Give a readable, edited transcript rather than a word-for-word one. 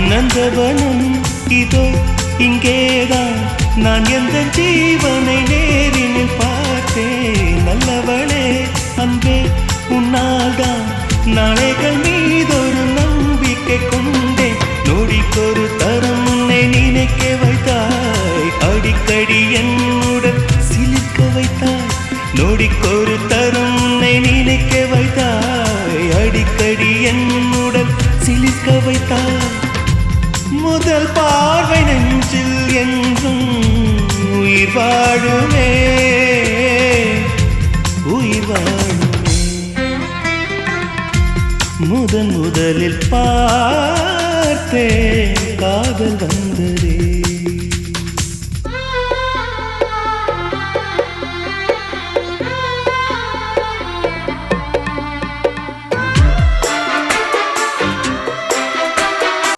நந்தவனம் இதோ இங்கேதான் நான் எந்த ஜீவனை நேரினில் பார்த்தேன் நல்லவளே அன்பே உன்னால்தான் நாளைகள் மீதொரு நம்பிக்கை கொண்டேன் நொடிக்கொரு தரம் உன்னை நினைக்க வைத்தாய் அடிக்கடி என்னுடன் சிலிர்க்க வைத்தாய் நொடிக்கொரு தரம் உன்னை நினைக்க வைத்தாய் அடிக்கடி என்னுடன் சிலிர்க்க வைத்தாய் முதல் பார்வை நெஞ்சில் என்றும் உயிர் வாழுமே உயிர் வாழுமே முதலில் பார்த்தே காதல் வந்தது